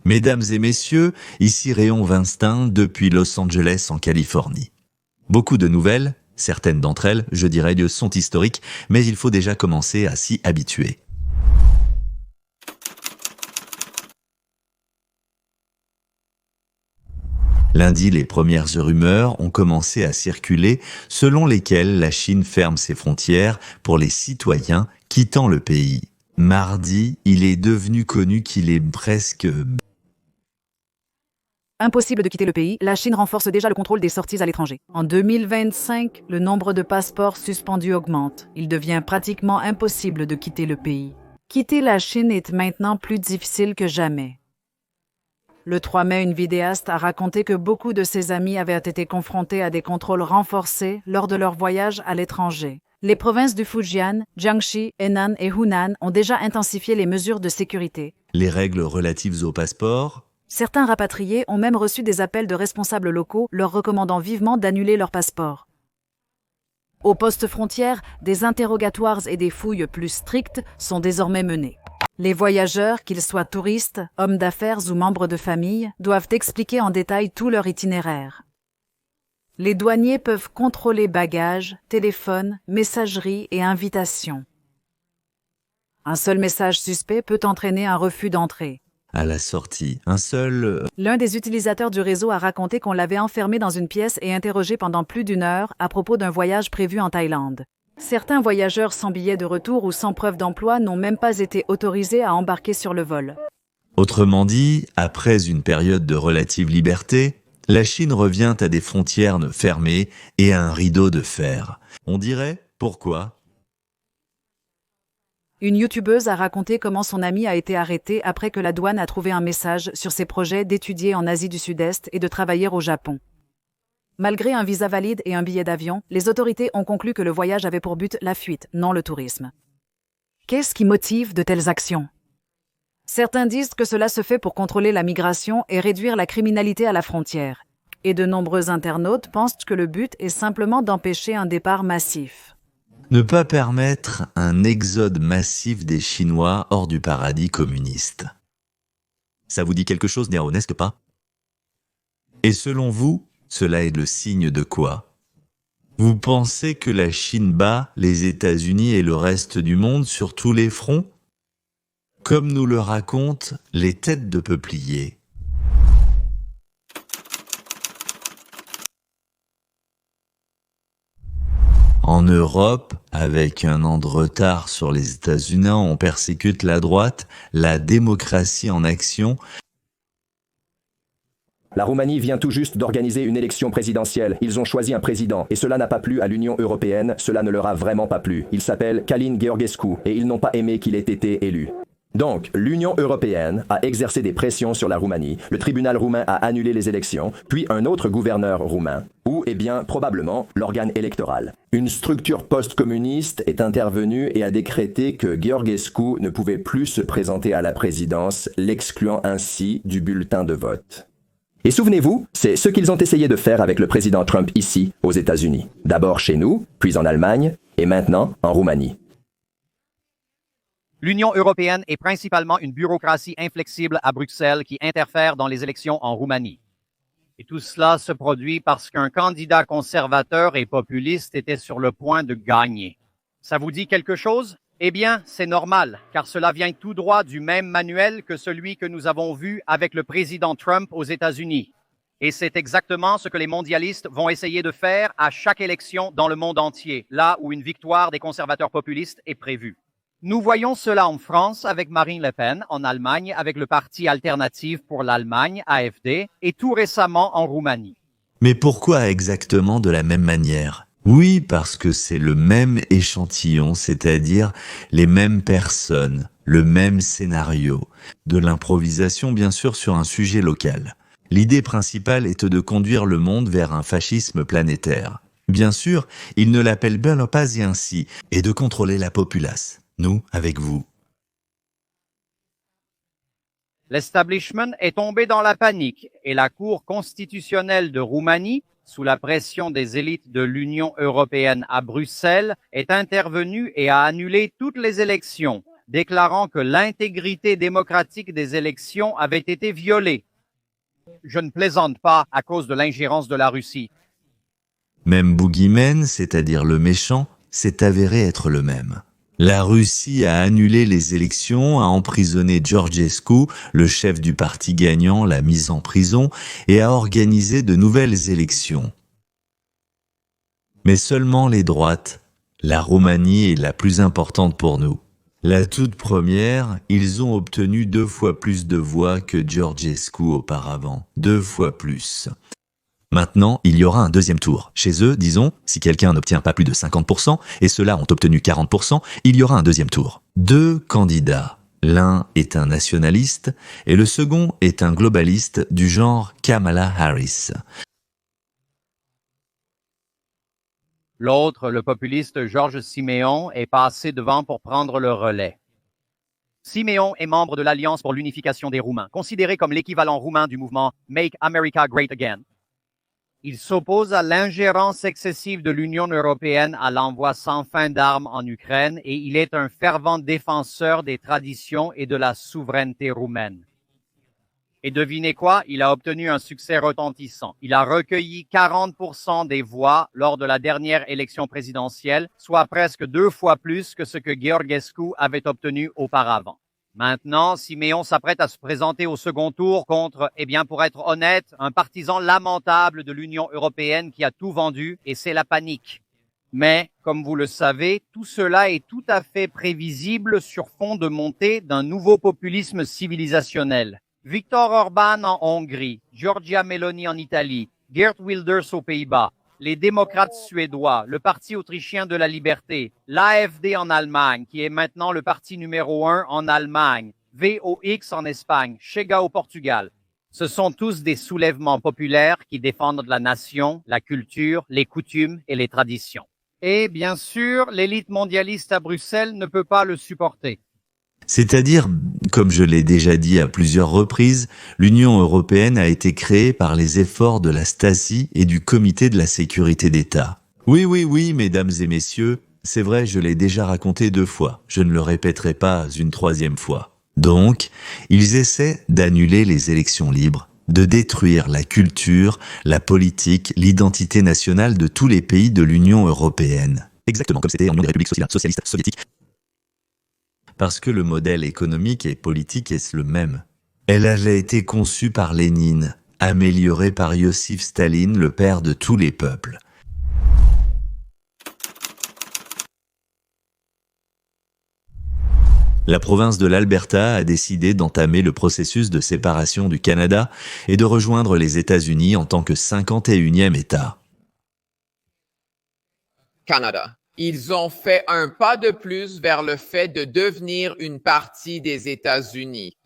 Mesdames et messieurs, ici Réon Vinstin depuis Los Angeles en Californie. Beaucoup de nouvelles, certaines d'entre elles, je dirais, sont historiques, mais il faut déjà commencer à s'y habituer. Lundi, les premières rumeurs ont commencé à circuler selon lesquelles la Chine ferme ses frontières pour les citoyens quittant le pays. Mardi, il est devenu connu qu'il est presque impossible de quitter le pays, la Chine renforce déjà le contrôle des sorties à l'étranger. En 2025, le nombre de passeports suspendus augmente. Il devient pratiquement impossible de quitter le pays. Quitter la Chine est maintenant plus difficile que jamais. Le 3 mai, une vidéaste a raconté que beaucoup de ses amis avaient été confrontés à des contrôles renforcés lors de leur voyage à l'étranger. Les provinces du Fujian, Jiangxi, Henan et Hunan ont déjà intensifié les mesures de sécurité. les règles relatives au passeport. Certains rapatriés ont même reçu des appels de responsables locaux leur recommandant vivement d'annuler leur passeport. Aux postes frontières, des interrogatoires et des fouilles plus strictes sont désormais menés. Les voyageurs, qu'ils soient touristes, hommes d'affaires ou membres de famille, doivent expliquer en détail tout leur itinéraire. Les douaniers peuvent contrôler bagages, téléphones, messageries et invitations. Un seul message suspect peut entraîner un refus d'entrée. À la sortie, L'un des utilisateurs du réseau a raconté qu'on l'avait enfermé dans une pièce et interrogé pendant plus d'1 heure à propos d'un voyage prévu en Thaïlande. Certains voyageurs sans billet de retour ou sans preuve d'emploi n'ont même pas été autorisés à embarquer sur le vol. Autrement dit, après une période de relative liberté, la Chine revient à des frontières fermées et à un rideau de fer. On dirait, pourquoi ? Une youtubeuse a raconté comment son amie a été arrêtée après que la douane a trouvé un message sur ses projets d'étudier en Asie du Sud-Est et de travailler au Japon. Malgré un visa valide et un billet d'avion, les autorités ont conclu que le voyage avait pour but la fuite, non le tourisme. Qu'est-ce qui motive de telles actions ? Certains disent que cela se fait pour contrôler la migration et réduire la criminalité à la frontière. Et de nombreux internautes pensent que le but est simplement d'empêcher un départ massif. Ne pas permettre un exode massif des Chinois hors du paradis communiste. Ça vous dit quelque chose, Néo, n'est-ce pas ? Et selon vous, cela est le signe de quoi ? Vous pensez que la Chine bat les États-Unis et le reste du monde sur tous les fronts ? Comme nous le racontent les têtes de peupliers. En Europe, avec 1 an de retard sur les États-Unis, on persécute la droite, la démocratie en action. La Roumanie vient tout juste d'organiser une élection présidentielle. Ils ont choisi un président et cela n'a pas plu à l'Union européenne, cela ne leur a vraiment pas plu. Il s'appelle Călin Georgescu et ils n'ont pas aimé qu'il ait été élu. Donc, l'Union européenne a exercé des pressions sur la Roumanie, le tribunal roumain a annulé les élections, puis un autre gouverneur roumain, ou, probablement, l'organe électoral. Une structure post-communiste est intervenue et a décrété que Georgescu ne pouvait plus se présenter à la présidence, l'excluant ainsi du bulletin de vote. Et souvenez-vous, c'est ce qu'ils ont essayé de faire avec le président Trump ici, aux États-Unis. D'abord chez nous, puis en Allemagne, et maintenant en Roumanie. L'Union européenne est principalement une bureaucratie inflexible à Bruxelles qui interfère dans les élections en Roumanie. Et tout cela se produit parce qu'un candidat conservateur et populiste était sur le point de gagner. Ça vous dit quelque chose? Eh bien, c'est normal, car cela vient tout droit du même manuel que celui que nous avons vu avec le président Trump aux États-Unis. Et c'est exactement ce que les mondialistes vont essayer de faire à chaque élection dans le monde entier, là où une victoire des conservateurs populistes est prévue. Nous voyons cela en France avec Marine Le Pen, en Allemagne avec le Parti alternatif pour l'Allemagne, AfD, et tout récemment en Roumanie. Mais pourquoi exactement de la même manière ? Oui, parce que c'est le même échantillon, c'est-à-dire les mêmes personnes, le même scénario. De l'improvisation, bien sûr, sur un sujet local. L'idée principale est de conduire le monde vers un fascisme planétaire. Bien sûr, ils ne l'appellent bien pas ainsi, et de contrôler la populace. Nous, avec vous. L'establishment est tombé dans la panique et la Cour constitutionnelle de Roumanie, sous la pression des élites de l'Union européenne à Bruxelles, est intervenue et a annulé toutes les élections, déclarant que l'intégrité démocratique des élections avait été violée. Je ne plaisante pas à cause de l'ingérence de la Russie. Même Boogeyman, c'est-à-dire le méchant, s'est avéré être le même. La Russie a annulé les élections, a emprisonné Georgescu, le chef du parti gagnant, l'a mis en prison et a organisé de nouvelles élections. Mais seulement les droites. La Roumanie est la plus importante pour nous. La toute première, ils ont obtenu 2 fois plus de voix que Georgescu auparavant. 2 fois plus. Maintenant, il y aura un deuxième tour. Chez eux, disons, si quelqu'un n'obtient pas plus de 50%, et ceux-là ont obtenu 40%, il y aura un deuxième tour. 2 candidats. L'un est un nationaliste, et le second est un globaliste du genre Kamala Harris. L'autre, le populiste Georges Siméon, est passé devant pour prendre le relais. Siméon est membre de l'Alliance pour l'unification des Roumains, considéré comme l'équivalent roumain du mouvement Make America Great Again. Il s'oppose à l'ingérence excessive de l'Union européenne à l'envoi sans fin d'armes en Ukraine et il est un fervent défenseur des traditions et de la souveraineté roumaine. Et devinez quoi? Il a obtenu un succès retentissant. Il a recueilli 40% des voix lors de la dernière élection présidentielle, soit presque 2 fois plus que ce que Georgescu avait obtenu auparavant. Maintenant, Siméon s'apprête à se présenter au second tour contre, pour être honnête, un partisan lamentable de l'Union européenne qui a tout vendu et c'est la panique. Mais, comme vous le savez, tout cela est tout à fait prévisible sur fond de montée d'un nouveau populisme civilisationnel. Viktor Orban en Hongrie, Giorgia Meloni en Italie, Geert Wilders aux Pays-Bas, les démocrates suédois, le Parti autrichien de la liberté, l'AfD en Allemagne, qui est maintenant le parti numéro 1 en Allemagne, VOX en Espagne, Chega au Portugal. Ce sont tous des soulèvements populaires qui défendent la nation, la culture, les coutumes et les traditions. Et bien sûr, l'élite mondialiste à Bruxelles ne peut pas le supporter. C'est-à-dire, comme je l'ai déjà dit à plusieurs reprises, l'Union européenne a été créée par les efforts de la Stasi et du Comité de la sécurité d'État. Oui, mesdames et messieurs, c'est vrai, je l'ai déjà raconté 2 fois, je ne le répéterai pas une 3e fois. Donc, ils essaient d'annuler les élections libres, de détruire la culture, la politique, l'identité nationale de tous les pays de l'Union européenne. Exactement comme c'était en Union des républiques socialistes soviétiques. Parce que le modèle économique et politique est le même. Elle avait été conçue par Lénine, améliorée par Iosif Staline, le père de tous les peuples. La province de l'Alberta a décidé d'entamer le processus de séparation du Canada et de rejoindre les États-Unis en tant que 51e État. Canada. Ils ont fait un pas de plus vers le fait de devenir une partie des États-Unis.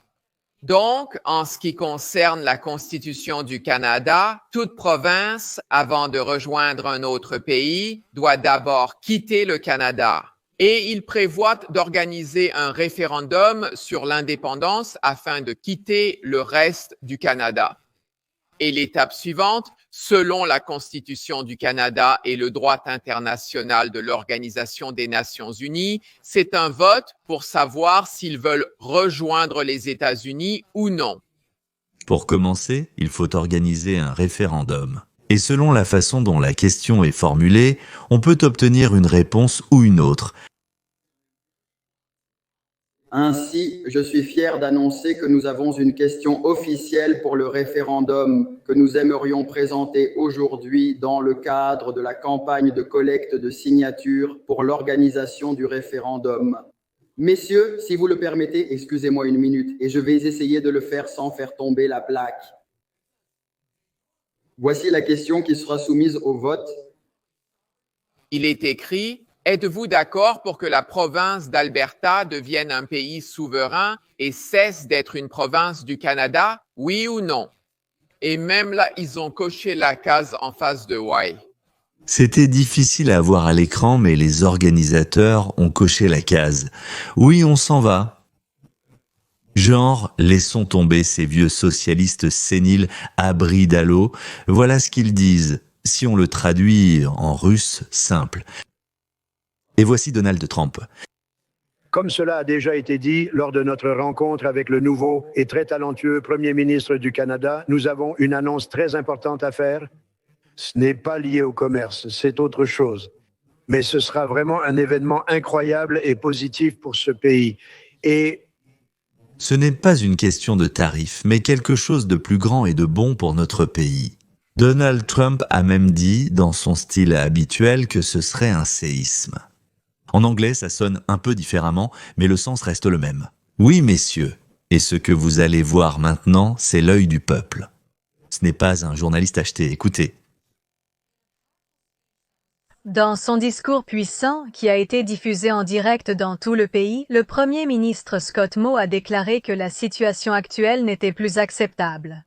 Donc, en ce qui concerne la Constitution du Canada, toute province, avant de rejoindre un autre pays, doit d'abord quitter le Canada. Et ils prévoient d'organiser un référendum sur l'indépendance afin de quitter le reste du Canada. Et l'étape suivante, selon la Constitution du Canada et le droit international de l'Organisation des Nations Unies, c'est un vote pour savoir s'ils veulent rejoindre les États-Unis ou non. Pour commencer, il faut organiser un référendum. Et selon la façon dont la question est formulée, on peut obtenir une réponse ou une autre. Ainsi, je suis fier d'annoncer que nous avons une question officielle pour le référendum que nous aimerions présenter aujourd'hui dans le cadre de la campagne de collecte de signatures pour l'organisation du référendum. Messieurs, si vous le permettez, excusez-moi une minute et je vais essayer de le faire sans faire tomber la plaque. Voici la question qui sera soumise au vote. Il est écrit: êtes-vous d'accord pour que la province d'Alberta devienne un pays souverain et cesse d'être une province du Canada? Oui ou non? Et même là, ils ont coché la case en face de oui. C'était difficile à voir à l'écran, mais les organisateurs ont coché la case. Oui, on s'en va. Genre, laissons tomber ces vieux socialistes séniles abris d'allô. Voilà ce qu'ils disent, si on le traduit en russe simple. Et voici Donald Trump. Comme cela a déjà été dit lors de notre rencontre avec le nouveau et très talentueux Premier ministre du Canada, nous avons une annonce très importante à faire. Ce n'est pas lié au commerce, c'est autre chose. Mais ce sera vraiment un événement incroyable et positif pour ce pays. Et Ce n'est pas une question de tarifs, mais quelque chose de plus grand et de bon pour notre pays. Donald Trump a même dit, dans son style habituel, que ce serait un séisme. En anglais, ça sonne un peu différemment, mais le sens reste le même. Oui, messieurs, et ce que vous allez voir maintenant, c'est l'œil du peuple. Ce n'est pas un journaliste acheté, écoutez. Dans son discours puissant, qui a été diffusé en direct dans tout le pays, le Premier ministre Scott Moe a déclaré que la situation actuelle n'était plus acceptable.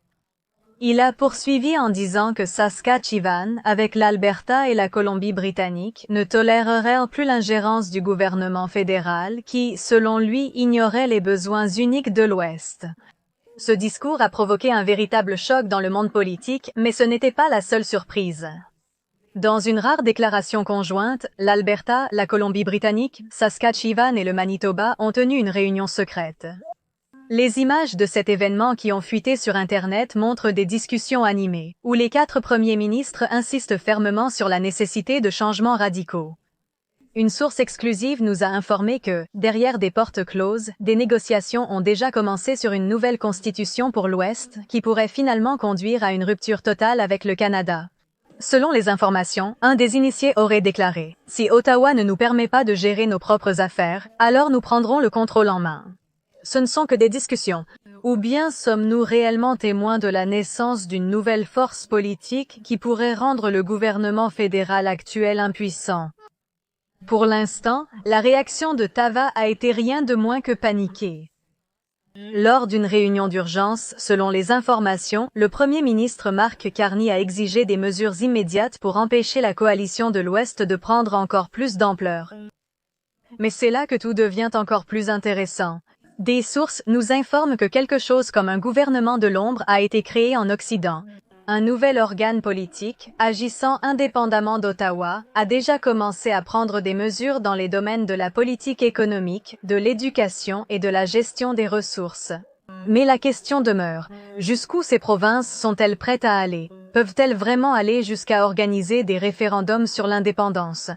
Il a poursuivi en disant que Saskatchewan, avec l'Alberta et la Colombie-Britannique, ne tolérerait plus l'ingérence du gouvernement fédéral qui, selon lui, ignorait les besoins uniques de l'Ouest. Ce discours a provoqué un véritable choc dans le monde politique, mais ce n'était pas la seule surprise. Dans une rare déclaration conjointe, l'Alberta, la Colombie-Britannique, Saskatchewan et le Manitoba ont tenu une réunion secrète. Les images de cet événement qui ont fuité sur Internet montrent des discussions animées, où les 4 premiers ministres insistent fermement sur la nécessité de changements radicaux. Une source exclusive nous a informé que, derrière des portes closes, des négociations ont déjà commencé sur une nouvelle constitution pour l'Ouest, qui pourrait finalement conduire à une rupture totale avec le Canada. Selon les informations, un des initiés aurait déclaré « Si Ottawa ne nous permet pas de gérer nos propres affaires, alors nous prendrons le contrôle en main. » Ce ne sont que des discussions. Ou bien sommes-nous réellement témoins de la naissance d'une nouvelle force politique qui pourrait rendre le gouvernement fédéral actuel impuissant? Pour l'instant, la réaction de Tava a été rien de moins que paniquée. Lors d'une réunion d'urgence, selon les informations, le Premier ministre Mark Carney a exigé des mesures immédiates pour empêcher la coalition de l'Ouest de prendre encore plus d'ampleur. Mais c'est là que tout devient encore plus intéressant. Des sources nous informent que quelque chose comme un gouvernement de l'ombre a été créé en Occident. Un nouvel organe politique, agissant indépendamment d'Ottawa, a déjà commencé à prendre des mesures dans les domaines de la politique économique, de l'éducation et de la gestion des ressources. Mais la question demeure, jusqu'où ces provinces sont-elles prêtes à aller? Peuvent-elles vraiment aller jusqu'à organiser des référendums sur l'indépendance?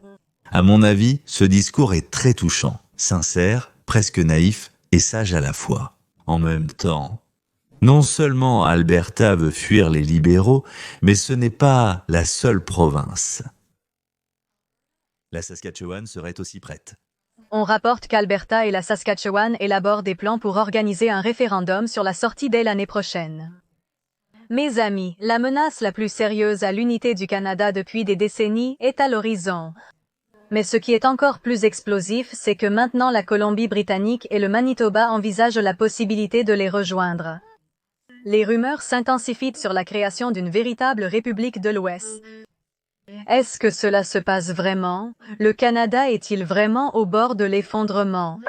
À mon avis, ce discours est très touchant, sincère, presque naïf et sage à la fois. En même temps, non seulement Alberta veut fuir les libéraux, mais ce n'est pas la seule province. La Saskatchewan serait aussi prête. On rapporte qu'Alberta et la Saskatchewan élaborent des plans pour organiser un référendum sur la sortie dès l'année prochaine. Mes amis, la menace la plus sérieuse à l'unité du Canada depuis des décennies est à l'horizon. Mais ce qui est encore plus explosif, c'est que maintenant la Colombie-Britannique et le Manitoba envisagent la possibilité de les rejoindre. Les rumeurs s'intensifient sur la création d'une véritable République de l'Ouest. Est-ce que cela se passe vraiment? Le Canada est-il vraiment au bord de l'effondrement?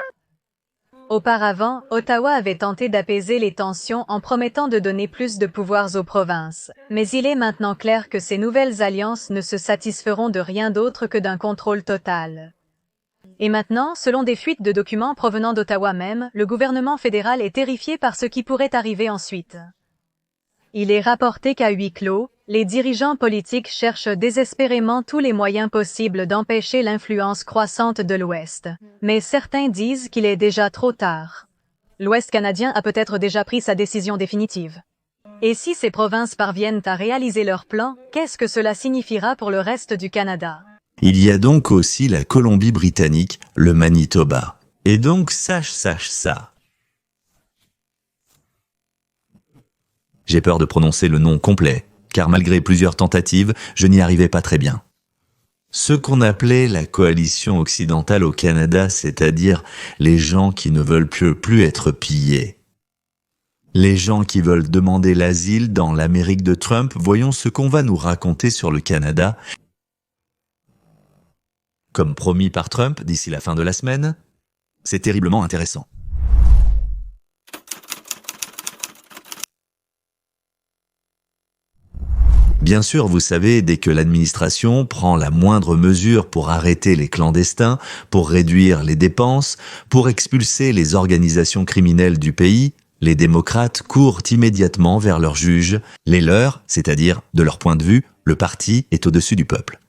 Auparavant, Ottawa avait tenté d'apaiser les tensions en promettant de donner plus de pouvoirs aux provinces. Mais il est maintenant clair que ces nouvelles alliances ne se satisferont de rien d'autre que d'un contrôle total. Et maintenant, selon des fuites de documents provenant d'Ottawa même, le gouvernement fédéral est terrifié par ce qui pourrait arriver ensuite. Il est rapporté qu'à huis clos, les dirigeants politiques cherchent désespérément tous les moyens possibles d'empêcher l'influence croissante de l'Ouest. Mais certains disent qu'il est déjà trop tard. L'Ouest canadien a peut-être déjà pris sa décision définitive. Et si ces provinces parviennent à réaliser leur plan, qu'est-ce que cela signifiera pour le reste du Canada? Il y a donc aussi la Colombie-Britannique, le Manitoba. Et donc sache ça. J'ai peur de prononcer le nom complet, car malgré plusieurs tentatives, je n'y arrivais pas très bien. Ce qu'on appelait la coalition occidentale au Canada, c'est-à-dire les gens qui ne veulent plus être pillés. Les gens qui veulent demander l'asile dans l'Amérique de Trump, voyons ce qu'on va nous raconter sur le Canada. Comme promis par Trump d'ici la fin de la semaine, c'est terriblement intéressant. Bien sûr, vous savez, dès que l'administration prend la moindre mesure pour arrêter les clandestins, pour réduire les dépenses, pour expulser les organisations criminelles du pays, les démocrates courent immédiatement vers leurs juges, les leurs, c'est-à-dire, de leur point de vue, le parti est au-dessus du peuple.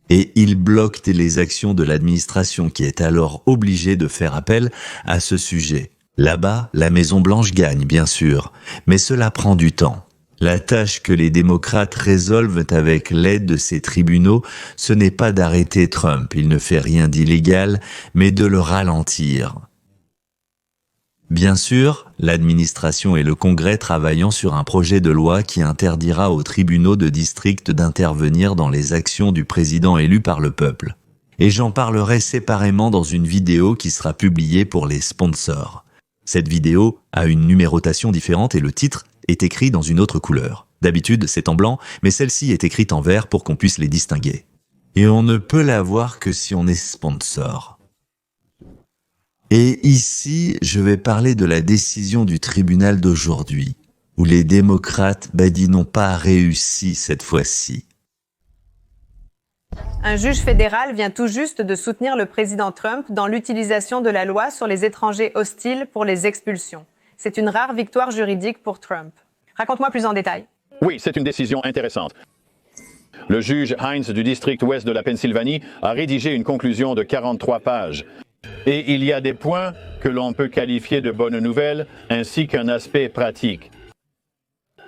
Et ils bloquent les actions de l'administration qui est alors obligée de faire appel à ce sujet. Là-bas, la Maison-Blanche gagne, bien sûr, mais cela prend du temps. La tâche que les démocrates résolvent avec l'aide de ces tribunaux, ce n'est pas d'arrêter Trump, il ne fait rien d'illégal, mais de le ralentir. Bien sûr, l'administration et le Congrès travaillant sur un projet de loi qui interdira aux tribunaux de district d'intervenir dans les actions du président élu par le peuple. Et j'en parlerai séparément dans une vidéo qui sera publiée pour les sponsors. Cette vidéo a une numérotation différente et le titre est écrit dans une autre couleur. D'habitude, c'est en blanc, mais celle-ci est écrite en vert pour qu'on puisse les distinguer. Et on ne peut la voir que si on est sponsor. Et ici, je vais parler de la décision du tribunal d'aujourd'hui, où les démocrates n'ont pas réussi cette fois-ci. Un juge fédéral vient tout juste de soutenir le président Trump dans l'utilisation de la loi sur les étrangers hostiles pour les expulsions. C'est une rare victoire juridique pour Trump. Raconte-moi plus en détail. Oui, c'est une décision intéressante. Le juge Hines du district ouest de la Pennsylvanie a rédigé une conclusion de 43 pages. Et il y a des points que l'on peut qualifier de bonnes nouvelles, ainsi qu'un aspect pratique.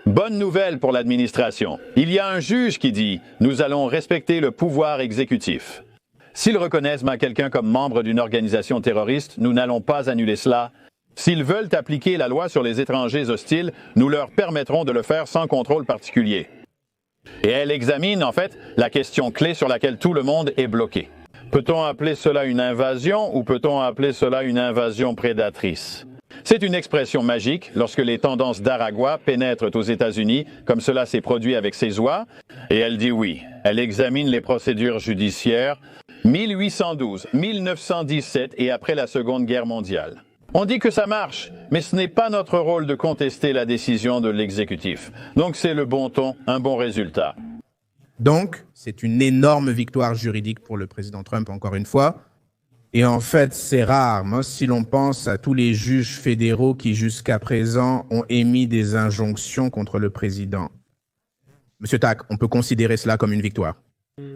Bonne nouvelle pour l'administration. Il y a un juge qui dit « Nous allons respecter le pouvoir exécutif ». S'ils reconnaissent quelqu'un comme membre d'une organisation terroriste, nous n'allons pas annuler cela. S'ils veulent appliquer la loi sur les étrangers hostiles, nous leur permettrons de le faire sans contrôle particulier. Et elle examine, en fait, la question clé sur laquelle tout le monde est bloqué. Peut-on appeler cela une invasion ou peut-on appeler cela une invasion prédatrice? C'est une expression magique lorsque les tendances d'Aragua pénètrent aux États-Unis, comme cela s'est produit avec ses oies, et elle dit oui. Elle examine les procédures judiciaires 1812, 1917 et après la Seconde Guerre mondiale. On dit que ça marche, mais ce n'est pas notre rôle de contester la décision de l'exécutif. Donc c'est le bon ton, un bon résultat. Donc, c'est une énorme victoire juridique pour le président Trump, encore une fois. Et en fait, c'est rare. Moi, si l'on pense à tous les juges fédéraux qui, jusqu'à présent, ont émis des injonctions contre le président. Monsieur Tack, on peut considérer cela comme une victoire.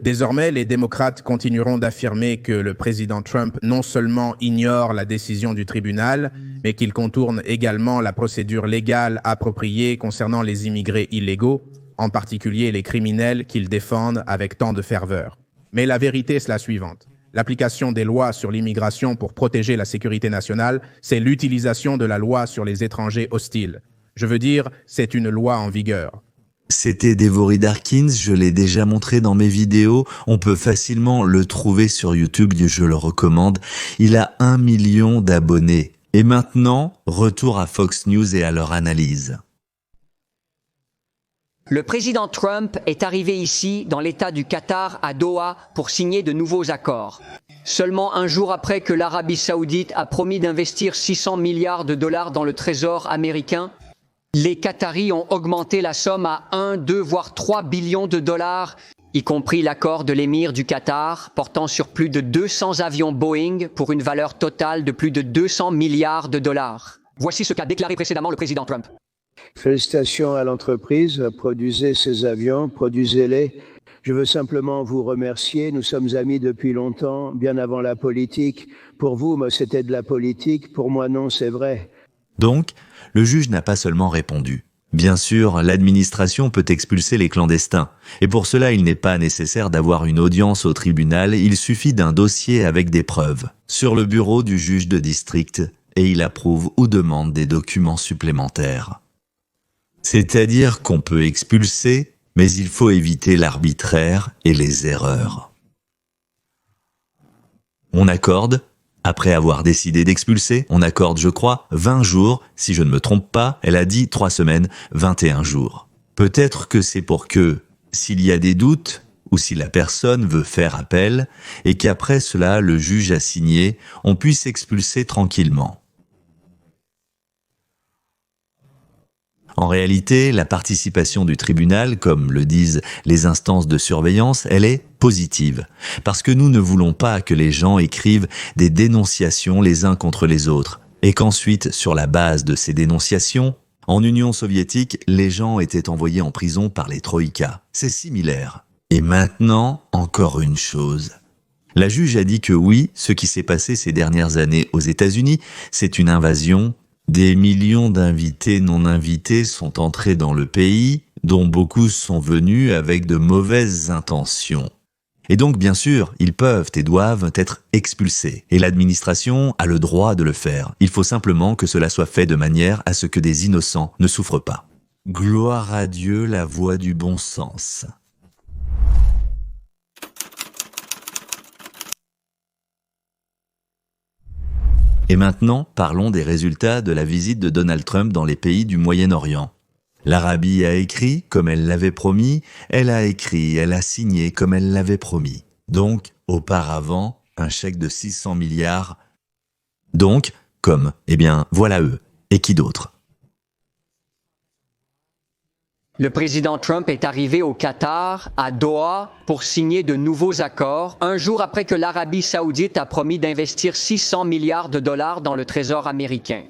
Désormais, les démocrates continueront d'affirmer que le président Trump non seulement ignore la décision du tribunal, mais qu'il contourne également la procédure légale appropriée concernant les immigrés illégaux, en particulier les criminels qu'ils défendent avec tant de ferveur. Mais la vérité est la suivante. L'application des lois sur l'immigration pour protéger la sécurité nationale, c'est l'utilisation de la loi sur les étrangers hostiles. Je veux dire, c'est une loi en vigueur. C'était Devory Darkins, je l'ai déjà montré dans mes vidéos, on peut facilement le trouver sur YouTube, je le recommande. Il a 1 million d'abonnés. Et maintenant, retour à Fox News et à leur analyse. Le président Trump est arrivé ici, dans l'État du Qatar, à Doha, pour signer de nouveaux accords. Seulement un jour après que l'Arabie Saoudite a promis d'investir 600 milliards de dollars dans le trésor américain, les Qataris ont augmenté la somme à 1, 2, voire 3 billions de dollars, y compris l'accord de l'émir du Qatar, portant sur plus de 200 avions Boeing pour une valeur totale de plus de 200 milliards de dollars. Voici ce qu'a déclaré précédemment le président Trump. Félicitations à l'entreprise, produisez ces avions, produisez-les. Je veux simplement vous remercier, nous sommes amis depuis longtemps, bien avant la politique. Pour vous, c'était de la politique, pour moi non, c'est vrai. Donc, le juge n'a pas seulement répondu. Bien sûr, l'administration peut expulser les clandestins, et pour cela il n'est pas nécessaire d'avoir une audience au tribunal, il suffit d'un dossier avec des preuves, sur le bureau du juge de district, et il approuve ou demande des documents supplémentaires. C'est-à-dire qu'on peut expulser, mais il faut éviter l'arbitraire et les erreurs. On accorde, après avoir décidé d'expulser, on accorde, je crois, 20 jours, si je ne me trompe pas, elle a dit 3 semaines, 21 jours. Peut-être que c'est pour que, s'il y a des doutes, ou si la personne veut faire appel, et qu'après cela, le juge a signé, on puisse expulser tranquillement. En réalité, la participation du tribunal, comme le disent les instances de surveillance, elle est positive. Parce que nous ne voulons pas que les gens écrivent des dénonciations les uns contre les autres, et qu'ensuite, sur la base de ces dénonciations, en Union soviétique, les gens étaient envoyés en prison par les troïkas. C'est similaire. Et maintenant, encore une chose. La juge a dit que oui, ce qui s'est passé ces dernières années aux États-Unis, c'est une invasion. Des millions d'invités non invités sont entrés dans le pays, dont beaucoup sont venus avec de mauvaises intentions. Et donc, bien sûr, ils peuvent et doivent être expulsés. Et l'administration a le droit de le faire. Il faut simplement que cela soit fait de manière à ce que des innocents ne souffrent pas. Gloire à Dieu, la voie du bon sens. Et maintenant, parlons des résultats de la visite de Donald Trump dans les pays du Moyen-Orient. L'Arabie a écrit comme elle l'avait promis, elle a écrit, elle a signé comme elle l'avait promis. Donc, auparavant, un chèque de 600 milliards. Donc, comme, eh bien, voilà eux. Et qui d'autre ? Le président Trump est arrivé au Qatar, à Doha, pour signer de nouveaux accords, un jour après que l'Arabie saoudite a promis d'investir 600 milliards de dollars dans le trésor américain.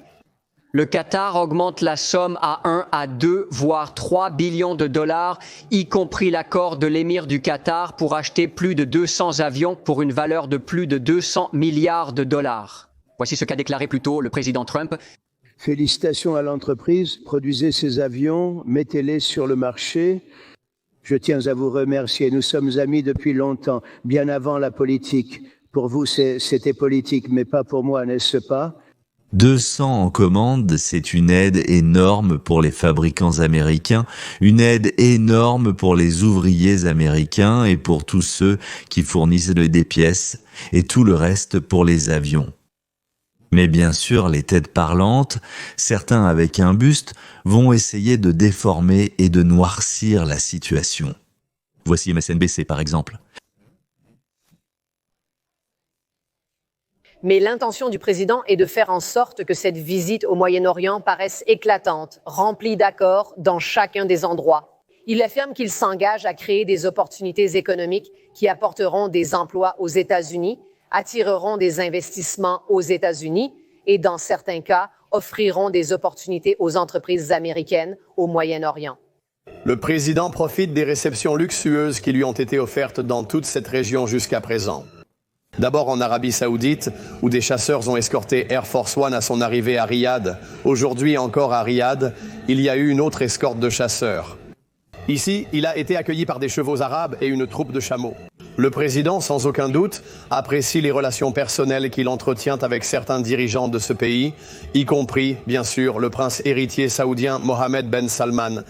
Le Qatar augmente la somme à 1 à 2, voire 3 billions de dollars, y compris l'accord de l'émir du Qatar pour acheter plus de 200 avions pour une valeur de plus de 200 milliards de dollars. Voici ce qu'a déclaré plus tôt le président Trump. Félicitations à l'entreprise, produisez ces avions, mettez-les sur le marché. Je tiens à vous remercier, nous sommes amis depuis longtemps, bien avant la politique. Pour vous, c'était politique, mais pas pour moi, n'est-ce pas ? 200 en commande, c'est une aide énorme pour les fabricants américains, une aide énorme pour les ouvriers américains et pour tous ceux qui fournissent des pièces, et tout le reste pour les avions. Mais bien sûr, les têtes parlantes, certains avec un buste, vont essayer de déformer et de noircir la situation. Voici MSNBC par exemple. Mais l'intention du président est de faire en sorte que cette visite au Moyen-Orient paraisse éclatante, remplie d'accords dans chacun des endroits. Il affirme qu'il s'engage à créer des opportunités économiques qui apporteront des emplois aux États-Unis, attireront des investissements aux États-Unis et, dans certains cas, offriront des opportunités aux entreprises américaines au Moyen-Orient. Le président profite des réceptions luxueuses qui lui ont été offertes dans toute cette région jusqu'à présent. D'abord en Arabie Saoudite, où des chasseurs ont escorté Air Force One à son arrivée à Riyad. Aujourd'hui encore à Riyad, il y a eu une autre escorte de chasseurs. Ici, il a été accueilli par des chevaux arabes et une troupe de chameaux. Le président, sans aucun doute, apprécie les relations personnelles qu'il entretient avec certains dirigeants de ce pays, y compris, bien sûr, le prince héritier saoudien Mohammed Ben Salman.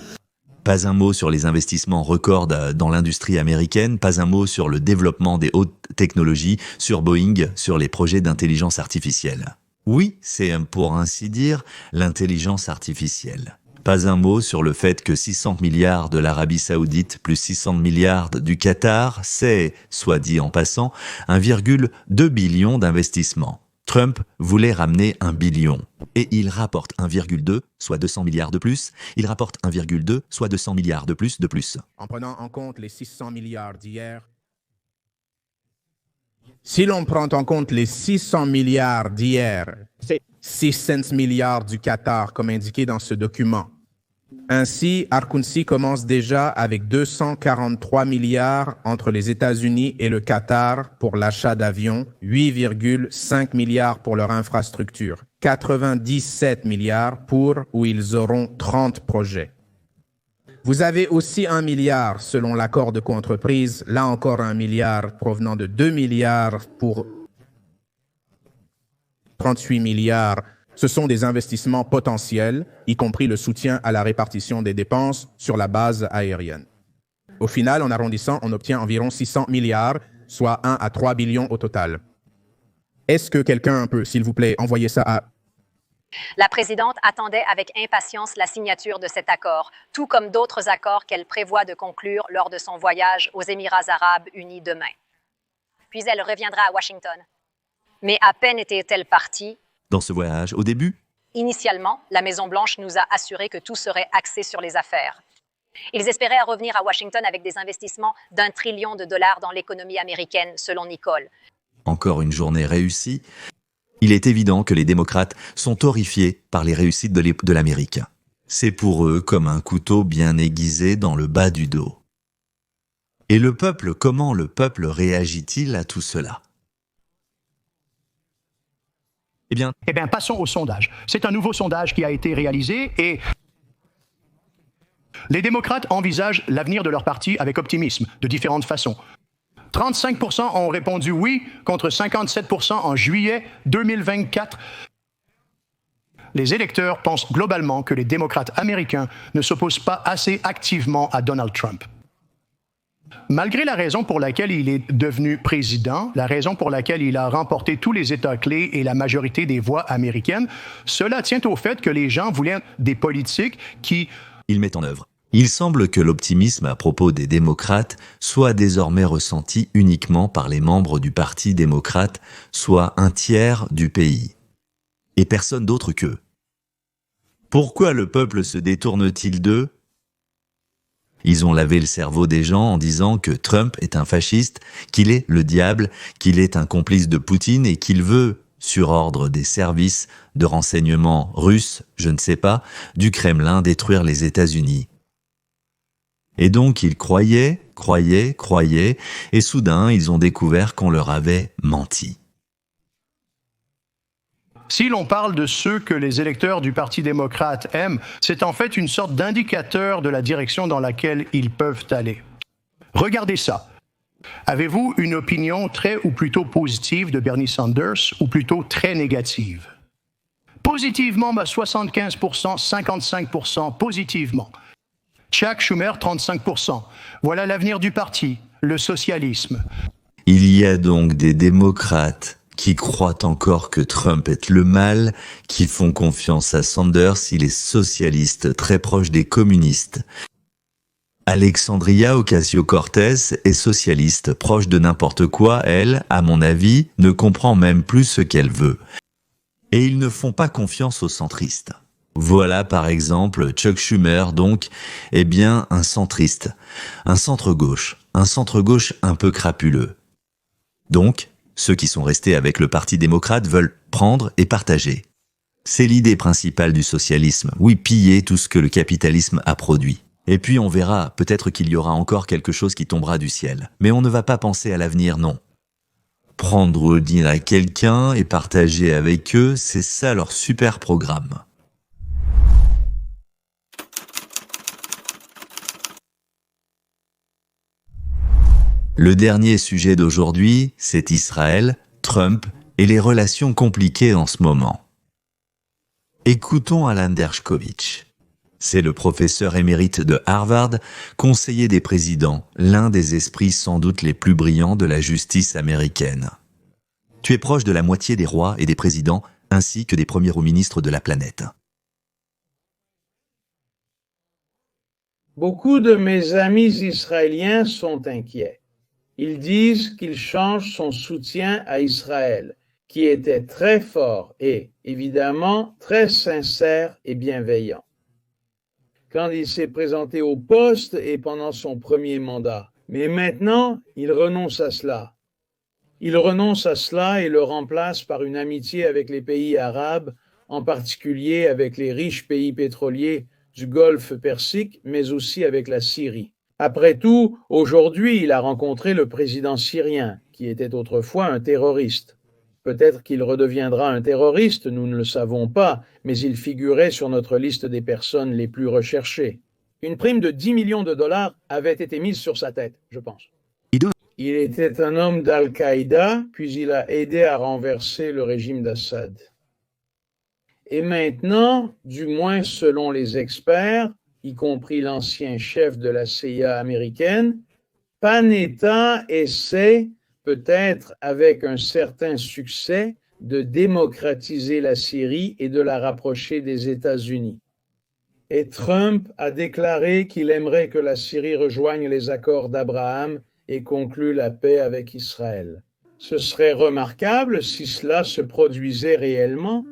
Pas un mot sur les investissements records dans l'industrie américaine, pas un mot sur le développement des hautes technologies, sur Boeing, sur les projets d'intelligence artificielle. Oui, c'est pour ainsi dire l'intelligence artificielle. Pas un mot sur le fait que 600 milliards de l'Arabie Saoudite plus 600 milliards du Qatar, c'est, soit dit en passant, 1,2 billion d'investissements. Trump voulait ramener 1 billion. Et il rapporte 1,2, soit 200 milliards de plus. Il rapporte 1,2, soit 200 milliards de plus. En prenant en compte les 600 milliards d'hier, si l'on prend en compte les 600 milliards d'hier, c'est 600 milliards du Qatar, comme indiqué dans ce document. Ainsi, Arkounsi commence déjà avec 243 milliards entre les États-Unis et le Qatar pour l'achat d'avions, 8,5 milliards pour leur infrastructure, 97 milliards pour où ils auront 30 projets. Vous avez aussi 1 milliard selon l'accord de coentreprise, là encore 1 milliard provenant de 2 milliards pour 38 milliards. Ce sont des investissements potentiels, y compris le soutien à la répartition des dépenses sur la base aérienne. Au final, en arrondissant, on obtient environ 600 milliards, soit 1 à 3 billions au total. Est-ce que quelqu'un peut, s'il vous plaît, envoyer ça à... La présidente attendait avec impatience la signature de cet accord, tout comme d'autres accords qu'elle prévoit de conclure lors de son voyage aux Émirats arabes unis demain. Puis elle reviendra à Washington. Mais à peine était-elle partie... Dans ce voyage, au début, Initialement, la Maison-Blanche nous a assuré que tout serait axé sur les affaires. Ils espéraient revenir à Washington avec des investissements d'1 trillion de dollars dans l'économie américaine, selon Nicole. Encore une journée réussie. Il est évident que les démocrates sont horrifiés par les réussites de l'Amérique. C'est pour eux comme un couteau bien aiguisé dans le bas du dos. Et le peuple, comment le peuple réagit-il à tout cela ? Eh bien, passons au sondage. C'est un nouveau sondage qui a été réalisé et les démocrates envisagent l'avenir de leur parti avec optimisme, de différentes façons. 35% ont répondu oui, contre 57% en juillet 2024. Les électeurs pensent globalement que les démocrates américains ne s'opposent pas assez activement à Donald Trump. Malgré la raison pour laquelle il est devenu président, la raison pour laquelle il a remporté tous les États clés et la majorité des voix américaines, cela tient au fait que les gens voulaient des politiques qui... Il met en œuvre. Il semble que l'optimisme à propos des démocrates soit désormais ressenti uniquement par les membres du Parti démocrate, soit un tiers du pays. Et personne d'autre qu'eux. Pourquoi le peuple se détourne-t-il d'eux ? Ils ont lavé le cerveau des gens en disant que Trump est un fasciste, qu'il est le diable, qu'il est un complice de Poutine et qu'il veut, sur ordre des services de renseignement russes, je ne sais pas, du Kremlin, détruire les États-Unis. Et donc ils croyaient, et soudain ils ont découvert qu'on leur avait menti. Si l'on parle de ceux que les électeurs du Parti démocrate aiment, c'est en fait une sorte d'indicateur de la direction dans laquelle ils peuvent aller. Regardez ça. Avez-vous une opinion très ou plutôt positive de Bernie Sanders ou plutôt très négative? Positivement, 75%, 55%, positivement. Chuck Schumer, 35%. Voilà l'avenir du parti, le socialisme. Il y a donc des démocrates qui croient encore que Trump est le mal, qui font confiance à Sanders, il est socialiste, très proche des communistes. Alexandria Ocasio-Cortez est socialiste, proche de n'importe quoi, elle, à mon avis, ne comprend même plus ce qu'elle veut. Et ils ne font pas confiance aux centristes. Voilà par exemple Chuck Schumer, donc, un centriste, un centre-gauche un peu crapuleux. Donc, ceux qui sont restés avec le Parti démocrate veulent prendre et partager. C'est l'idée principale du socialisme, oui, piller tout ce que le capitalisme a produit. Et puis on verra, peut-être qu'il y aura encore quelque chose qui tombera du ciel. Mais on ne va pas penser à l'avenir, non. Prendre dire à quelqu'un et partager avec eux, c'est ça leur super programme. Le dernier sujet d'aujourd'hui, c'est Israël, Trump et les relations compliquées en ce moment. Écoutons Alan Dershkovitch. C'est le professeur émérite de Harvard, conseiller des présidents, l'un des esprits sans doute les plus brillants de la justice américaine. Tu es proche de la moitié des rois et des présidents, ainsi que des premiers ministres de la planète. Beaucoup de mes amis israéliens sont inquiets. Ils disent qu'il change son soutien à Israël, qui était très fort et, évidemment, très sincère et bienveillant quand il s'est présenté au poste et pendant son premier mandat. Mais maintenant, il renonce à cela. Il renonce à cela et le remplace par une amitié avec les pays arabes, en particulier avec les riches pays pétroliers du Golfe Persique, mais aussi avec la Syrie. Après tout, aujourd'hui, il a rencontré le président syrien, qui était autrefois un terroriste. Peut-être qu'il redeviendra un terroriste, nous ne le savons pas, mais il figurait sur notre liste des personnes les plus recherchées. Une prime de 10 millions de dollars avait été mise sur sa tête, je pense. Il était un homme d'Al-Qaïda, puis il a aidé à renverser le régime d'Assad. Et maintenant, du moins selon les experts, y compris l'ancien chef de la CIA américaine, Panetta essaie, peut-être avec un certain succès, de démocratiser la Syrie et de la rapprocher des États-Unis. Et Trump a déclaré qu'il aimerait que la Syrie rejoigne les accords d'Abraham et conclue la paix avec Israël. Ce serait remarquable si cela se produisait réellement.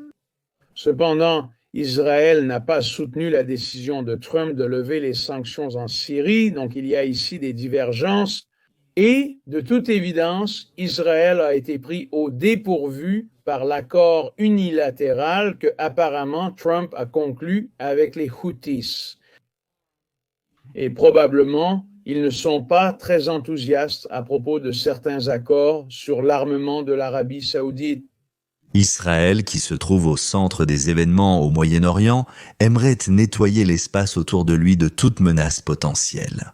Cependant, Israël n'a pas soutenu la décision de Trump de lever les sanctions en Syrie, donc il y a ici des divergences. Et, de toute évidence, Israël a été pris au dépourvu par l'accord unilatéral que apparemment Trump a conclu avec les Houthis. Et probablement, ils ne sont pas très enthousiastes à propos de certains accords sur l'armement de l'Arabie saoudite. Israël, qui se trouve au centre des événements au Moyen-Orient, aimerait nettoyer l'espace autour de lui de toute menace potentielle.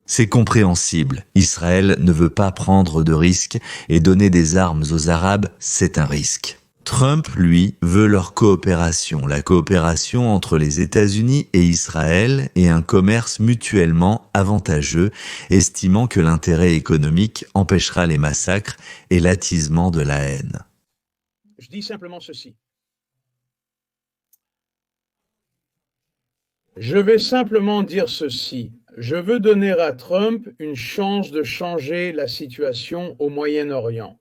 C'est compréhensible, Israël ne veut pas prendre de risques et donner des armes aux Arabes, c'est un risque. Trump, lui, veut leur coopération, la coopération entre les États-Unis et Israël et un commerce mutuellement avantageux, estimant que l'intérêt économique empêchera les massacres et l'attisement de la haine. Je dis simplement ceci. Je vais simplement dire ceci. Je veux donner à Trump une chance de changer la situation au Moyen-Orient.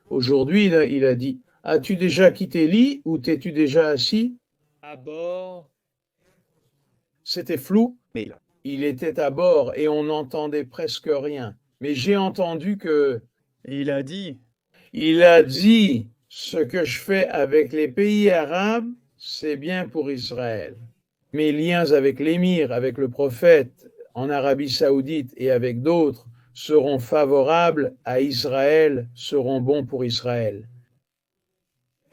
Aujourd'hui, il a dit, as-tu déjà quitté lit ou t'es-tu déjà assis? À bord. C'était flou, mais il était à bord et on n'entendait presque rien. Mais j'ai entendu que... Il a dit, ce que je fais avec les pays arabes, c'est bien pour Israël. Mes liens avec l'émir, avec le prophète, en Arabie saoudite et avec d'autres seront favorables à Israël, seront bons pour Israël.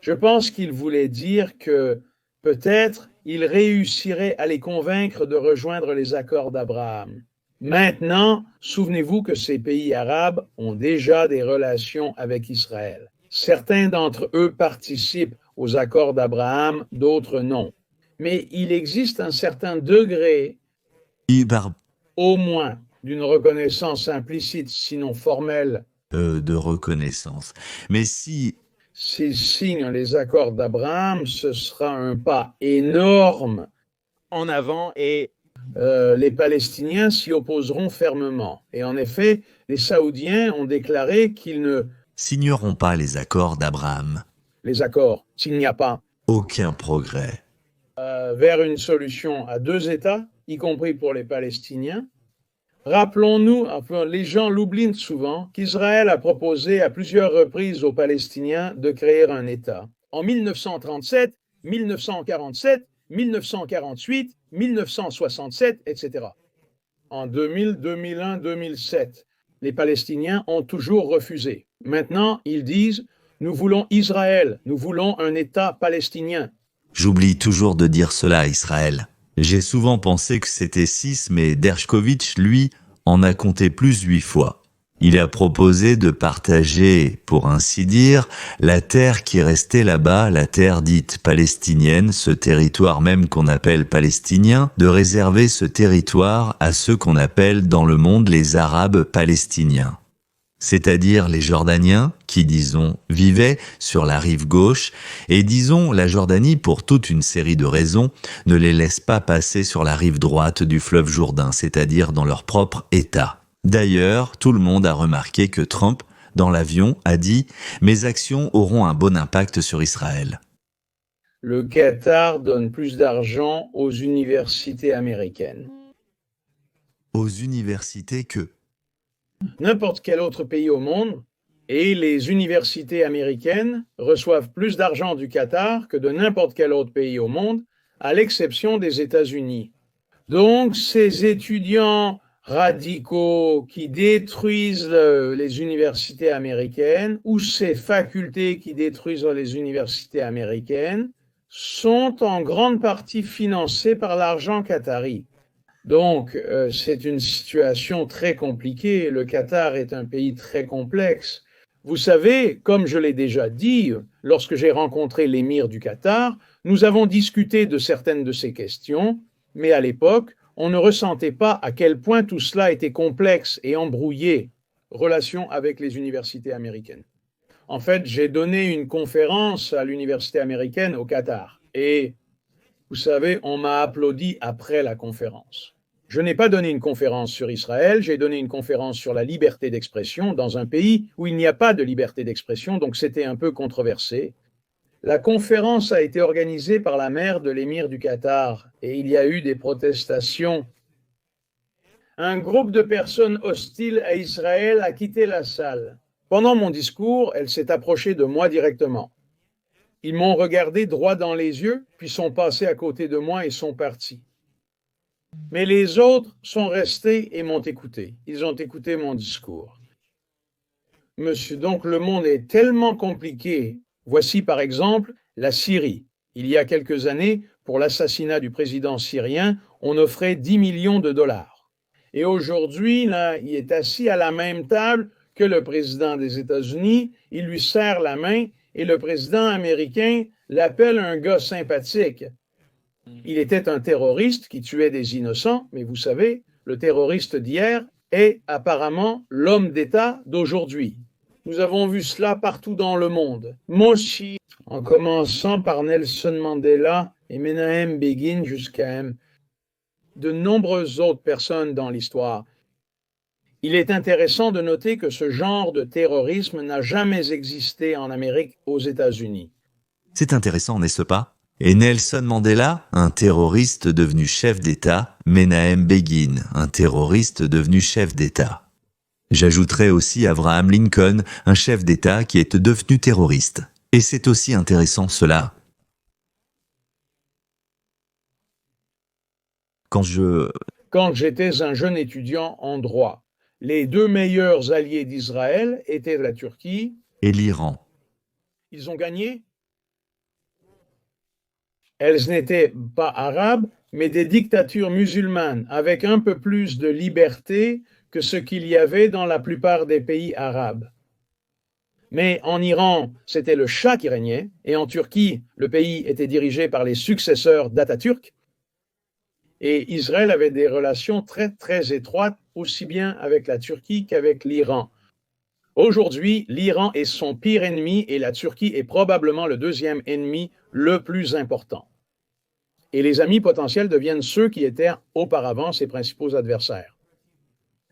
Je pense qu'il voulait dire que peut-être il réussirait à les convaincre de rejoindre les accords d'Abraham. Maintenant, souvenez-vous que ces pays arabes ont déjà des relations avec Israël. Certains d'entre eux participent aux accords d'Abraham, d'autres non. Mais il existe un certain degré, au moins, d'une reconnaissance implicite, sinon formelle, de reconnaissance. Mais si... S'ils signent les accords d'Abraham, ce sera un pas énorme en avant et les Palestiniens s'y opposeront fermement. Et en effet, les Saoudiens ont déclaré qu'ils ne signeront pas les accords d'Abraham. Les accords, s'il n'y a pas aucun progrès vers une solution à deux États, y compris pour les Palestiniens. Rappelons-nous, enfin, les gens l'oublient souvent, qu'Israël a proposé à plusieurs reprises aux Palestiniens de créer un État. En 1937, 1947, 1948, 1967, etc. En 2000, 2001, 2007, les Palestiniens ont toujours refusé. Maintenant, ils disent « Nous voulons Israël, nous voulons un État palestinien ». J'oublie toujours de dire cela à Israël. J'ai souvent pensé que c'était 6, mais Dershkovitch, lui, en a compté plus 8 fois. Il a proposé de partager, pour ainsi dire, la terre qui restait là-bas, la terre dite palestinienne, ce territoire même qu'on appelle palestinien, de réserver ce territoire à ceux qu'on appelle dans le monde les Arabes palestiniens. C'est-à-dire les Jordaniens, qui, disons, vivaient sur la rive gauche, et disons, la Jordanie, pour toute une série de raisons, ne les laisse pas passer sur la rive droite du fleuve Jourdain, c'est-à-dire dans leur propre État. D'ailleurs, tout le monde a remarqué que Trump, dans l'avion, a dit « Mes actions auront un bon impact sur Israël ». Le Qatar donne plus d'argent aux universités américaines. Aux universités que n'importe quel autre pays au monde, et les universités américaines reçoivent plus d'argent du Qatar que de n'importe quel autre pays au monde, à l'exception des États-Unis. Donc, ces étudiants radicaux qui détruisent les universités américaines, ou ces facultés qui détruisent les universités américaines, sont en grande partie financés par l'argent qatari. Donc, c'est une situation très compliquée. Le Qatar est un pays très complexe. Vous savez, comme je l'ai déjà dit, lorsque j'ai rencontré l'émir du Qatar, nous avons discuté de certaines de ces questions, mais à l'époque, on ne ressentait pas à quel point tout cela était complexe et embrouillé, relation avec les universités américaines. En fait, j'ai donné une conférence à l'université américaine au Qatar, et vous savez, on m'a applaudi après la conférence. Je n'ai pas donné une conférence sur Israël, j'ai donné une conférence sur la liberté d'expression dans un pays où il n'y a pas de liberté d'expression, donc c'était un peu controversé. La conférence a été organisée par la mère de l'émir du Qatar et il y a eu des protestations. Un groupe de personnes hostiles à Israël a quitté la salle. Pendant mon discours, elle s'est approchée de moi directement. Ils m'ont regardé droit dans les yeux, puis sont passés à côté de moi et sont partis. Mais les autres sont restés et m'ont écouté. Ils ont écouté mon discours. Monsieur, donc le monde est tellement compliqué. Voici par exemple la Syrie. Il y a quelques années, pour l'assassinat du président syrien, on offrait 10 millions de dollars. Et aujourd'hui, là, il est assis à la même table que le président des États-Unis, il lui serre la main et le président américain l'appelle un gars sympathique. Il était un terroriste qui tuait des innocents, mais vous savez, le terroriste d'hier est apparemment l'homme d'État d'aujourd'hui. Nous avons vu cela partout dans le monde. Moshi, en commençant par Nelson Mandela et Menahem Begin jusqu'à de nombreuses autres personnes dans l'histoire. Il est intéressant de noter que ce genre de terrorisme n'a jamais existé en Amérique aux États-Unis. C'est intéressant, n'est-ce pas? Et Nelson Mandela, un terroriste devenu chef d'État, Menahem Begin, un terroriste devenu chef d'État. J'ajouterai aussi Abraham Lincoln, un chef d'État qui est devenu terroriste. Et c'est aussi intéressant cela. Quand j'étais un jeune étudiant en droit, les deux meilleurs alliés d'Israël étaient la Turquie et l'Iran. Ils ont gagné. Elles n'étaient pas arabes, mais des dictatures musulmanes avec un peu plus de liberté que ce qu'il y avait dans la plupart des pays arabes. Mais en Iran, c'était le Shah qui régnait, et en Turquie, le pays était dirigé par les successeurs d'Atatürk. Et Israël avait des relations très, très étroites, aussi bien avec la Turquie qu'avec l'Iran. Aujourd'hui, l'Iran est son pire ennemi et la Turquie est probablement le deuxième ennemi le plus important. Et les amis potentiels deviennent ceux qui étaient auparavant ses principaux adversaires.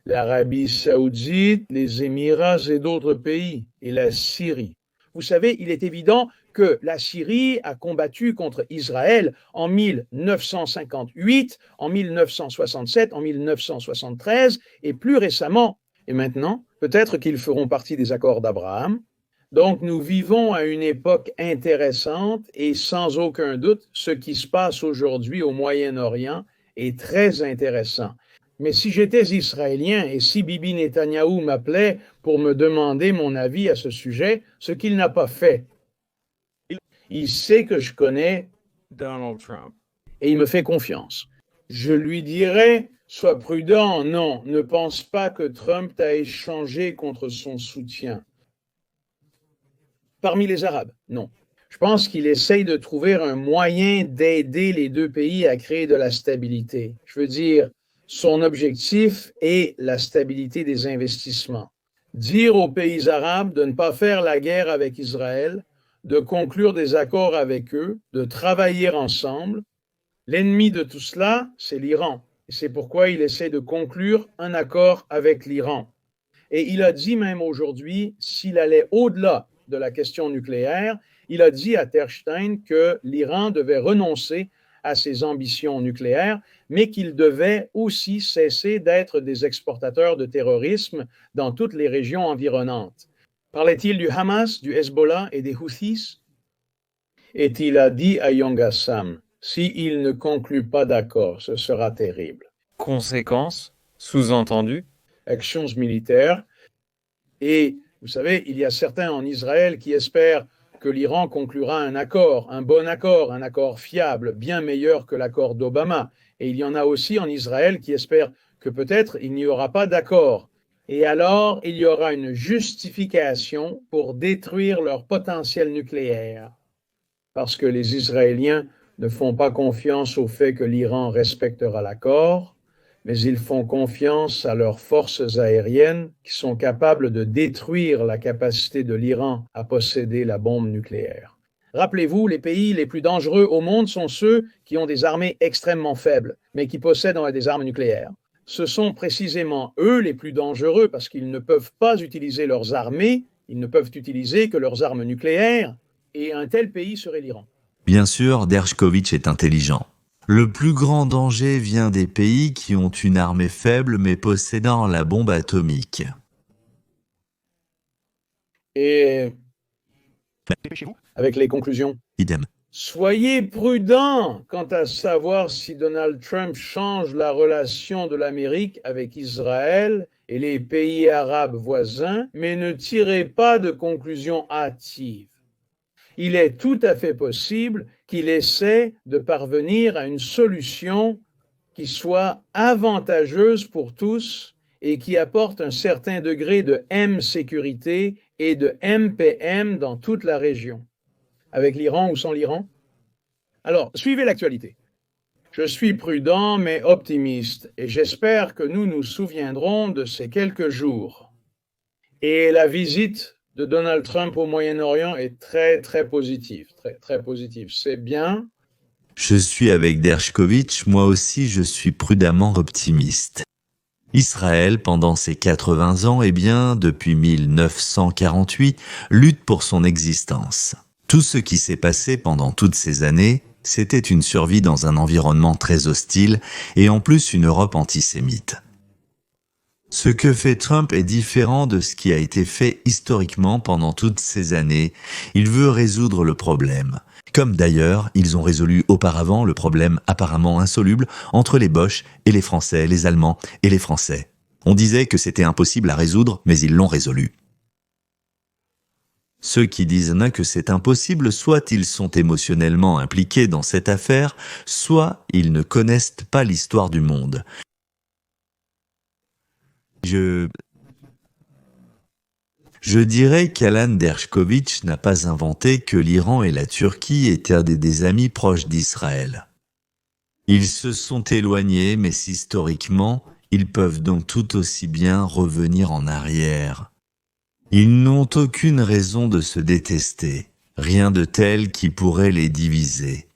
L'Arabie saoudite, les Émirats et d'autres pays, et la Syrie. Vous savez, il est évident que la Syrie a combattu contre Israël en 1958, en 1967, en 1973 et plus récemment. Et maintenant, peut-être qu'ils feront partie des accords d'Abraham. Donc, nous vivons à une époque intéressante et sans aucun doute, ce qui se passe aujourd'hui au Moyen-Orient est très intéressant. Mais si j'étais israélien et si Bibi Netanyahou m'appelait pour me demander mon avis à ce sujet, ce qu'il n'a pas fait, il sait que je connais Donald Trump et il me fait confiance. Je lui dirais, sois prudent, non, ne pense pas que Trump t'a échangé contre son soutien. Parmi les Arabes, non. Je pense qu'il essaye de trouver un moyen d'aider les deux pays à créer de la stabilité. Je veux dire, son objectif est la stabilité des investissements. Dire aux pays arabes de ne pas faire la guerre avec Israël, de conclure des accords avec eux, de travailler ensemble. L'ennemi de tout cela, c'est l'Iran. Et c'est pourquoi il essaie de conclure un accord avec l'Iran. Et il a dit même aujourd'hui, s'il allait au-delà de la question nucléaire, il a dit à Ter Stein que l'Iran devait renoncer à ses ambitions nucléaires, mais qu'il devait aussi cesser d'être des exportateurs de terrorisme dans toutes les régions environnantes. Parlait-il du Hamas, du Hezbollah et des Houthis? Et il a dit à Young Assam, s'il ne conclut pas d'accord, ce sera terrible. Conséquence, sous-entendu? Actions militaires. Et vous savez, il y a certains en Israël qui espèrent que l'Iran conclura un accord, un bon accord, un accord fiable, bien meilleur que l'accord d'Obama. Et il y en a aussi en Israël qui espèrent que peut-être il n'y aura pas d'accord. Et alors, il y aura une justification pour détruire leur potentiel nucléaire. Parce que les Israéliens ne font pas confiance au fait que l'Iran respectera l'accord, mais ils font confiance à leurs forces aériennes qui sont capables de détruire la capacité de l'Iran à posséder la bombe nucléaire. Rappelez-vous, les pays les plus dangereux au monde sont ceux qui ont des armées extrêmement faibles, mais qui possèdent des armes nucléaires. Ce sont précisément eux les plus dangereux parce qu'ils ne peuvent pas utiliser leurs armées, ils ne peuvent utiliser que leurs armes nucléaires, et un tel pays serait l'Iran. Bien sûr, Dershkovitch est intelligent. Le plus grand danger vient des pays qui ont une armée faible mais possédant la bombe atomique. Et avec les conclusions. Idem. Soyez prudents quant à savoir si Donald Trump change la relation de l'Amérique avec Israël et les pays arabes voisins, mais ne tirez pas de conclusions hâtives. Il est tout à fait possible qu'il essaie de parvenir à une solution qui soit avantageuse pour tous et qui apporte un certain degré de M-sécurité et de MPM dans toute la région. Avec l'Iran ou sans l'Iran? Alors, suivez l'actualité. Je suis prudent mais optimiste et j'espère que nous nous souviendrons de ces quelques jours. Et la visite de Donald Trump au Moyen-Orient est très, très positive. Très, très positive. C'est bien. Je suis avec Dershkovitch, moi aussi je suis prudemment optimiste. Israël, pendant ses 80 ans, depuis 1948, lutte pour son existence. Tout ce qui s'est passé pendant toutes ces années, c'était une survie dans un environnement très hostile et en plus une Europe antisémite. Ce que fait Trump est différent de ce qui a été fait historiquement pendant toutes ces années. Il veut résoudre le problème. Comme d'ailleurs, ils ont résolu auparavant le problème apparemment insoluble entre les Boches et les Français, les Allemands et les Français. On disait que c'était impossible à résoudre, mais ils l'ont résolu. Ceux qui disent que c'est impossible, soit ils sont émotionnellement impliqués dans cette affaire, soit ils ne connaissent pas l'histoire du monde. Je dirais qu'Alan Dershkovitch n'a pas inventé que l'Iran et la Turquie étaient des amis proches d'Israël. Ils se sont éloignés, mais historiquement, ils peuvent donc tout aussi bien revenir en arrière. Ils n'ont aucune raison de se détester, rien de tel qui pourrait les diviser.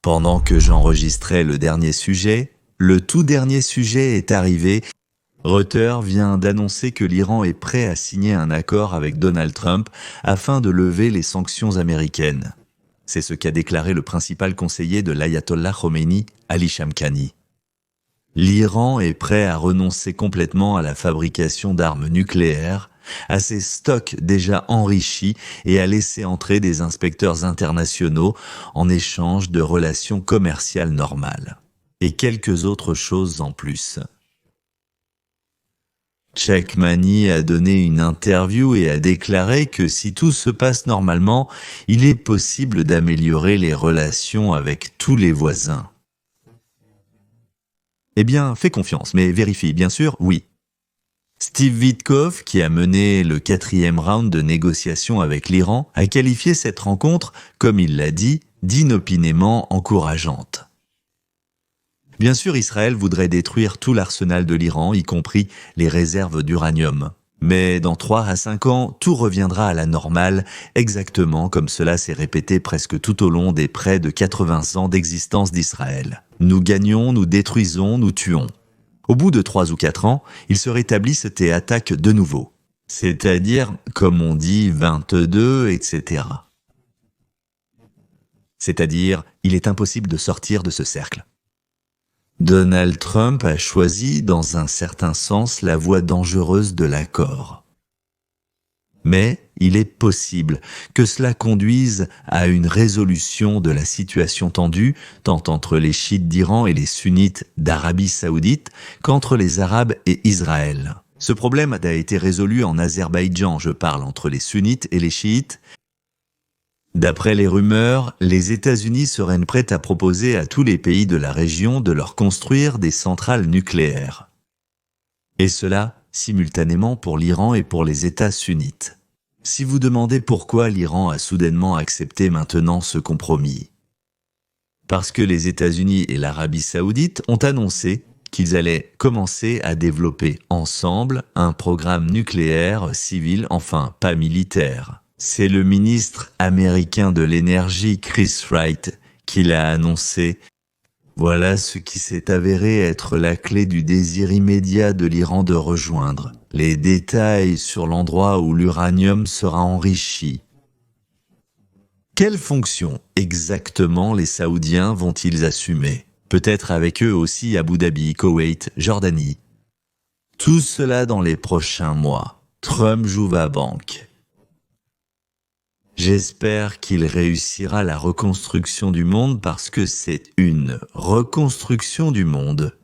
Pendant que j'enregistrais le dernier sujet, le tout dernier sujet est arrivé. Reuters vient d'annoncer que l'Iran est prêt à signer un accord avec Donald Trump afin de lever les sanctions américaines. C'est ce qu'a déclaré le principal conseiller de l'ayatollah Khomeini, Ali Shamkhani. L'Iran est prêt à renoncer complètement à la fabrication d'armes nucléaires, à ses stocks déjà enrichis et à laisser entrer des inspecteurs internationaux en échange de relations commerciales normales. Et quelques autres choses en plus. Shamkhani a donné une interview et a déclaré que si tout se passe normalement, il est possible d'améliorer les relations avec tous les voisins. Eh bien, fais confiance, mais vérifie, bien sûr, oui. Steve Witkoff, qui a mené le 4e round de négociations avec l'Iran, a qualifié cette rencontre, comme il l'a dit, d'inopinément encourageante. Bien sûr, Israël voudrait détruire tout l'arsenal de l'Iran, y compris les réserves d'uranium. Mais dans 3 à 5 ans, tout reviendra à la normale, exactement comme cela s'est répété presque tout au long des près de 80 ans d'existence d'Israël. Nous gagnons, nous détruisons, nous tuons. Au bout de 3 ou 4 ans, ils se rétablissent et attaquent de nouveau. C'est-à-dire, comme on dit, 22, etc. C'est-à-dire, il est impossible de sortir de ce cercle. Donald Trump a choisi, dans un certain sens, la voie dangereuse de l'accord. Mais il est possible que cela conduise à une résolution de la situation tendue, tant entre les chiites d'Iran et les sunnites d'Arabie Saoudite, qu'entre les Arabes et Israël. Ce problème a été résolu en Azerbaïdjan, je parle entre les sunnites et les chiites. D'après les rumeurs, les États-Unis seraient prêts à proposer à tous les pays de la région de leur construire des centrales nucléaires. Et cela, simultanément pour l'Iran et pour les États sunnites. Si vous demandez pourquoi l'Iran a soudainement accepté maintenant ce compromis, parce que les États-Unis et l'Arabie Saoudite ont annoncé qu'ils allaient commencer à développer ensemble un programme nucléaire civil, enfin pas militaire. C'est le ministre américain de l'énergie Chris Wright qui l'a annoncé. Voilà ce qui s'est avéré être la clé du désir immédiat de l'Iran de rejoindre. Les détails sur l'endroit où l'uranium sera enrichi. Quelle fonction exactement les Saoudiens vont-ils assumer? Peut-être avec eux aussi Abu Dhabi, Koweït, Jordanie. Tout cela dans les prochains mois. Trump joue va banque. J'espère qu'il réussira la reconstruction du monde parce que c'est une reconstruction du monde.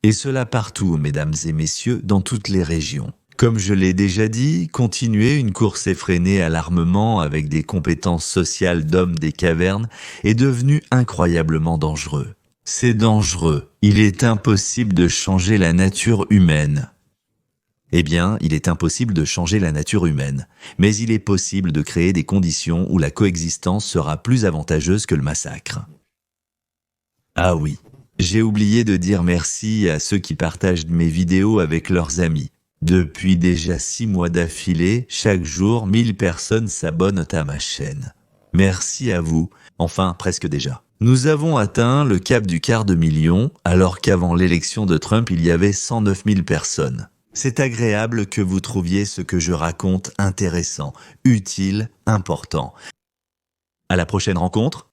Et cela partout, mesdames et messieurs, dans toutes les régions. Comme je l'ai déjà dit, continuer une course effrénée à l'armement avec des compétences sociales d'hommes des cavernes est devenu incroyablement dangereux. C'est dangereux. Il est impossible de changer la nature humaine. Eh bien, il est impossible de changer la nature humaine, mais il est possible de créer des conditions où la coexistence sera plus avantageuse que le massacre. Ah oui, j'ai oublié de dire merci à ceux qui partagent mes vidéos avec leurs amis. Depuis déjà 6 mois d'affilée, chaque jour, 1000 personnes s'abonnent à ma chaîne. Merci à vous, enfin presque déjà. Nous avons atteint le cap du quart de million, alors qu'avant l'élection de Trump, il y avait 109 000 personnes. C'est agréable que vous trouviez ce que je raconte intéressant, utile, important. À la prochaine rencontre.